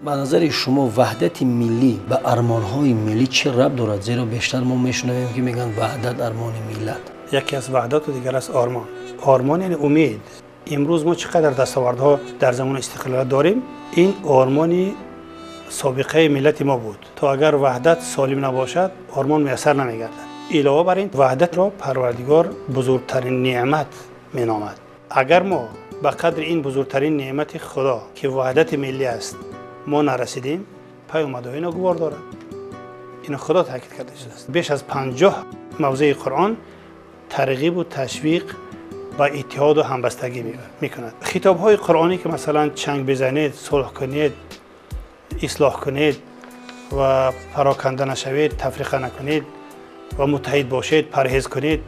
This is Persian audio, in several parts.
به نظر شما وحدت ملی به ارمان‌های ملی چه ربط دارد؟ زیرا بیشتر ما میشنویم که میگن وحدت ارمان ملت. یکی از وحدت و دیگر از آرمان. آرمان یعنی امید. امروز ما چقدر دستاوردها در زمان استقلال داریم، این آرمانی سابقه ملت ما بود. تا اگر وحدت سالم نباشد آرمان میسر نمیگردد. علاوه بر این وحدت را پروردگار بزرگترین نعمت مینامد. اگر ما به قدر این بزرگترین نعمت خدا که وحدت ملی است ما نرسیدیم، پیامدهای اینا گوار دارد. این خدا تاکید کرده است. بیش از 50 موضع قرآن ترغیب و تشویق و اتحاد و همبستگی میکند. خطاب‌های قرآنی که مثلا چنگ بزنید، صلح کنید، اصلاح کنید و پراکنده نشوید، تفریقه نکنید و متحد باشید، پرهیز کنید،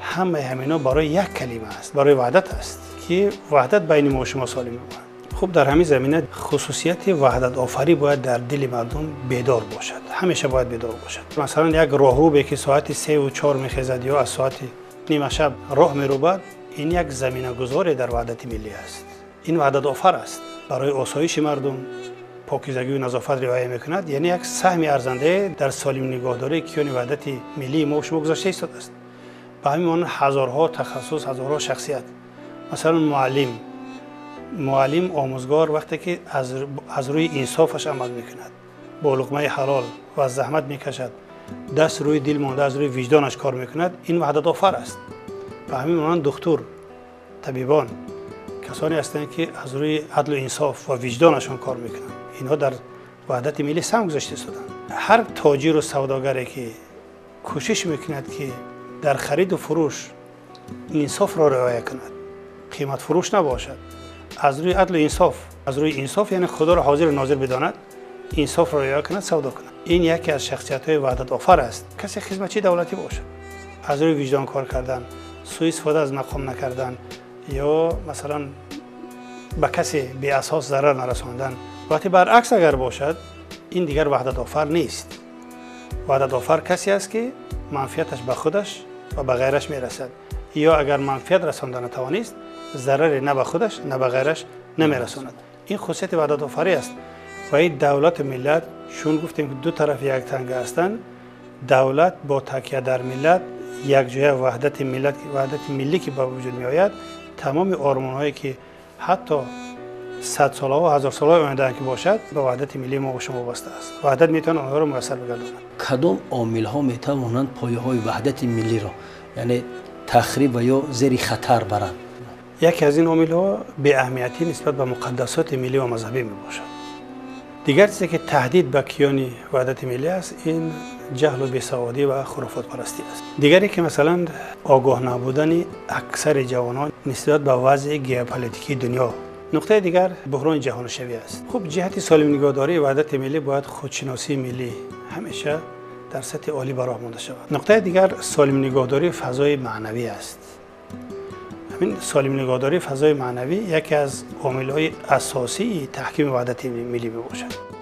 همه همینا برای یک کلمه است، برای وحدت است که وحدت بین ما و شما سالم باشد. خب در همین زمینه خصوصیت وحدت آفری باید در دل مردم بیدار باشد. همیشه باید بیدار باشد. مثلا یک راهرو که ساعت 3 و 4 میخیزد یا از ساعت نیمه شب راه میروبد، این یک زمینه گذاری در وحدت ملی است. این وحدت آفر است. برای آسایش مردم پاکیزگی و نظافت رعایت میکند، یعنی یک سهم ارزنده در سالم نگهداری کیان وحدت ملی ما و شما گذاشته ایستاده است. به همین معنی هزارها تخصص، هزارها شخصیت. مثلا معلم آموزگار وقتی که از روی انصافش عمل میکند، با لقمه حلال و زحمت میکشد، دست روی دل مانده از روی وجدانش کار میکند، این وحدت آفر است. به همین معنی دکتر، طبیبان کسانی هستند که از روی عدل و انصاف و وجدانشان کار میکنند. اینها در وحدت ملی سهم گذاشته شدند. هر تاجر و سوداگری که کوشش میکند که در خرید و فروش انصاف را رعایت کند، قیمت فروش نباشد، از روی عدل و انصاف، از روی انصاف یعنی خدا را حاضر و ناظر بداند، انصاف را رعایت کند، سودا کند، این یکی از شخصیت‌های وحدت آفر است. کسی خدمتچی دولتی باشد، از روی وجدان کار کردن، سوء استفاده از مقام نکردن یا مثلا به کسی بی اساس ضرر نرساندن. وقتی برعکس اگر باشد، این دیگر وحدت آفر نیست. وحدت آفر کسی است که منفعتش به خودش و به غیرش میرسد، یا اگر منفعت رساندن نتوانست، ضرری نه به خودش نه به غیرش نمیرساند. این خصوصیت وحدت آفری است. و این دولت و ملت، چون گفتیم که دو طرف یک تنگه هستند، دولت با تکیه در ملت، یک جای وحدت ملت، وحدت ملی که به وجود می آید، تمام آرمان‌هایی که حتی 100 ساله و 1000 ساله آینده که باشد به وحدت ملی ما و شما وابسته است. وحدت میتونه آنها را میسر بگرداند. کدام عامل‌ها میتوانند پایه‌های وحدت ملی را، یعنی تخریب و یا زیر خطر برند؟ یکی از این عامل‌ها بی اهمیتی نسبت به مقدسات ملی و مذهبی می باشد. دیگر چیزی که تهدید به کیان وحدت ملی است، این جهل و بیسوادی و خرافات پرستی است. دیگری که مثلا آگاه نبودن اکثر جوانان نسبت به وضع ژئوپلیتیکی دنیا. نقطه دیگر بحران جهان شوی است. خب جهت سالم نگهداری وحدت ملی باید خودشناسی ملی همیشه در سطح عالی به راه مانده شود. نقطه دیگر سالم نگهداری فضای معنوی است. همین سالم نگهداری فضای معنوی یکی از عامل‌های اساسی تحکیم وحدت ملی میباشد.